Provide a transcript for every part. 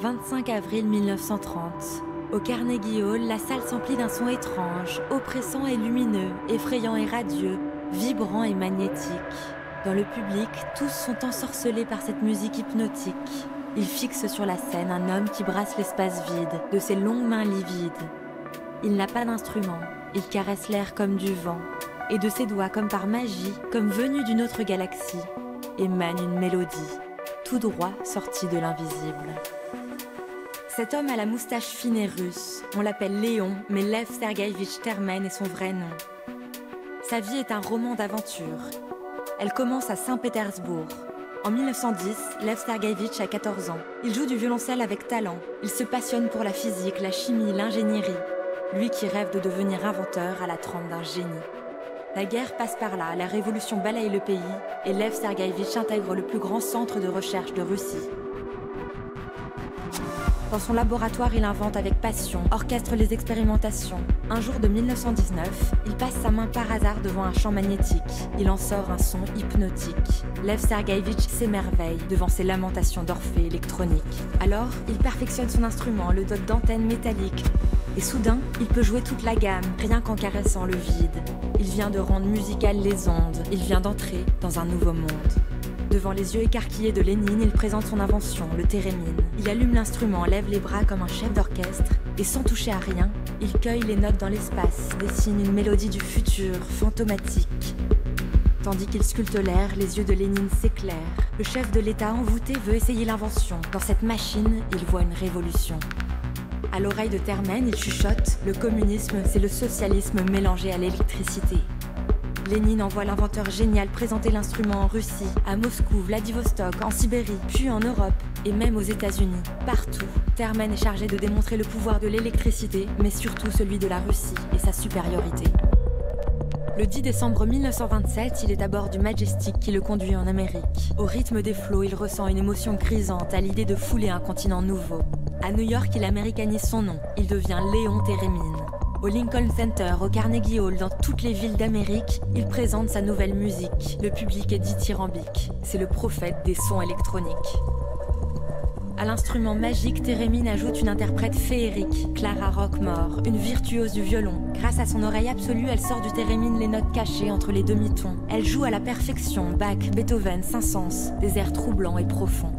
25 avril 1930. Au Carnegie Hall, la salle s'emplit d'un son étrange, oppressant et lumineux, effrayant et radieux, vibrant et magnétique. Dans le public, tous sont ensorcelés par cette musique hypnotique. Il fixe sur la scène un homme qui brasse l'espace vide, de ses longues mains livides. Il n'a pas d'instrument, il caresse l'air comme du vent, et de ses doigts comme par magie, comme venus d'une autre galaxie, émane une mélodie, tout droit sortie de l'invisible. Cet homme a la moustache fine et russe. On l'appelle Léon, mais Lev Sergueïevitch Termen est son vrai nom. Sa vie est un roman d'aventure. Elle commence à Saint-Pétersbourg. En 1910, Lev Sergueïevitch a 14 ans. Il joue du violoncelle avec talent. Il se passionne pour la physique, la chimie, l'ingénierie. Lui qui rêve de devenir inventeur à la trempe d'un génie. La guerre passe par là, la révolution balaye le pays et Lev Sergueïevitch intègre le plus grand centre de recherche de Russie. Dans son laboratoire, il invente avec passion, orchestre les expérimentations. Un jour de 1919, il passe sa main par hasard devant un champ magnétique. Il en sort un son hypnotique. Lev Sergueïevitch s'émerveille devant ces lamentations d'Orphée électronique. Alors, il perfectionne son instrument, le dote d'antennes métalliques. Et soudain, il peut jouer toute la gamme, rien qu'en caressant le vide. Il vient de rendre musicales les ondes. Il vient d'entrer dans un nouveau monde. Devant les yeux écarquillés de Lénine, il présente son invention, le thérémine. Il allume l'instrument, lève les bras comme un chef d'orchestre, et sans toucher à rien, il cueille les notes dans l'espace, dessine une mélodie du futur, fantomatique. Tandis qu'il sculpte l'air, les yeux de Lénine s'éclairent. Le chef de l'État envoûté veut essayer l'invention. Dans cette machine, il voit une révolution. À l'oreille de Termen, il chuchote « Le communisme, c'est le socialisme mélangé à l'électricité ». Lénine envoie l'inventeur génial présenter l'instrument en Russie, à Moscou, Vladivostok, en Sibérie, puis en Europe, et même aux États-Unis. Partout, Termen est chargé de démontrer le pouvoir de l'électricité, mais surtout celui de la Russie et sa supériorité. Le 10 décembre 1927, il est à bord du Majestic qui le conduit en Amérique. Au rythme des flots, il ressent une émotion grisante à l'idée de fouler un continent nouveau. À New York, il américanise son nom. Il devient Léon Thérémine. Au Lincoln Center, au Carnegie Hall, dans toutes les villes d'Amérique, il présente sa nouvelle musique. Le public est dithyrambique. C'est le prophète des sons électroniques. À l'instrument magique, Thérémine ajoute une interprète féerique, Clara Rockmore, une virtuose du violon. Grâce à son oreille absolue, elle sort du thérémine les notes cachées entre les demi-tons. Elle joue à la perfection Bach, Beethoven, Saint-Saëns, des airs troublants et profonds.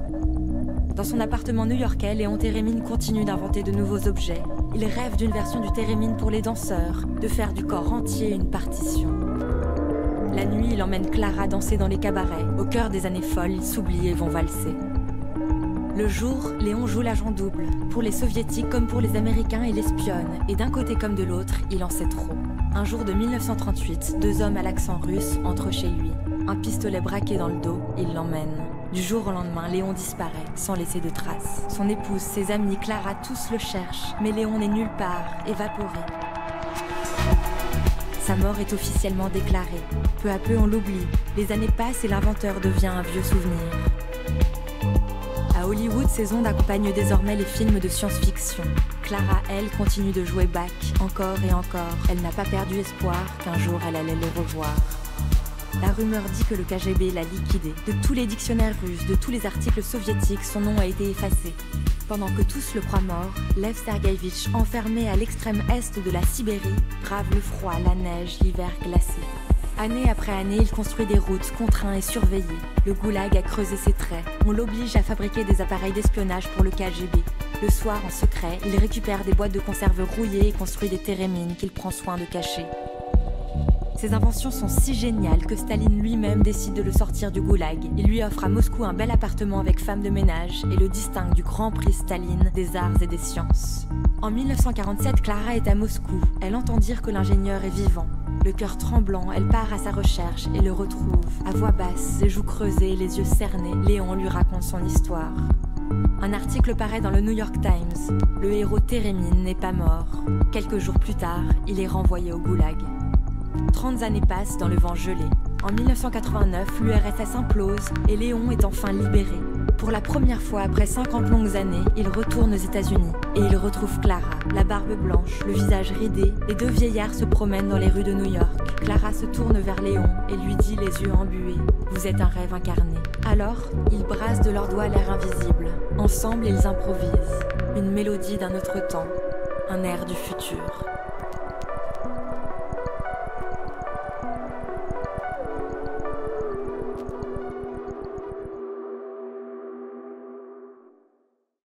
Dans son appartement new-yorkais, Léon Thérémine continue d'inventer de nouveaux objets. Il rêve d'une version du thérémine pour les danseurs, de faire du corps entier une partition. La nuit, il emmène Clara danser dans les cabarets. Au cœur des années folles, ils s'oublient et vont valser. Le jour, Léon joue l'agent double. Pour les soviétiques comme pour les américains, il espionne. Et d'un côté comme de l'autre, il en sait trop. Un jour de 1938, deux hommes à l'accent russe entrent chez lui. Un pistolet braqué dans le dos, il l'emmène. Du jour au lendemain, Léon disparaît, sans laisser de traces. Son épouse, ses amis, Clara, tous le cherchent. Mais Léon n'est nulle part, évaporé. Sa mort est officiellement déclarée. Peu à peu, on l'oublie. Les années passent et l'inventeur devient un vieux souvenir. À Hollywood, ses ondes accompagnent désormais les films de science-fiction. Clara, elle, continue de jouer Bach, encore et encore. Elle n'a pas perdu espoir qu'un jour elle allait le revoir. La rumeur dit que le KGB l'a liquidé. De tous les dictionnaires russes, de tous les articles soviétiques, son nom a été effacé. Pendant que tous le croient mort, Lev Sergueïevitch, enfermé à l'extrême est de la Sibérie, brave le froid, la neige, l'hiver glacé. Année après année, il construit des routes, contraint et surveillé. Le goulag a creusé ses traits. On l'oblige à fabriquer des appareils d'espionnage pour le KGB. Le soir, en secret, il récupère des boîtes de conserve rouillées et construit des thérémines qu'il prend soin de cacher. Ses inventions sont si géniales que Staline lui-même décide de le sortir du goulag. Il lui offre à Moscou un bel appartement avec femme de ménage et le distingue du Grand Prix Staline des arts et des sciences. En 1947, Clara est à Moscou. Elle entend dire que l'ingénieur est vivant. Le cœur tremblant, elle part à sa recherche et le retrouve. À voix basse, les joues creusées, les yeux cernés, Léon lui raconte son histoire. Un article paraît dans le New York Times. Le héros Thérémine n'est pas mort. Quelques jours plus tard, il est renvoyé au goulag. 30 années passent dans le vent gelé. En 1989, l'URSS implose et Léon est enfin libéré. Pour la première fois après 50 longues années, il retourne aux États-Unis et il retrouve Clara, la barbe blanche, le visage ridé. Les deux vieillards se promènent dans les rues de New York. Clara se tourne vers Léon et lui dit les yeux embués: « Vous êtes un rêve incarné. » Alors, ils brassent de leurs doigts l'air invisible. Ensemble, ils improvisent. Une mélodie d'un autre temps, un air du futur.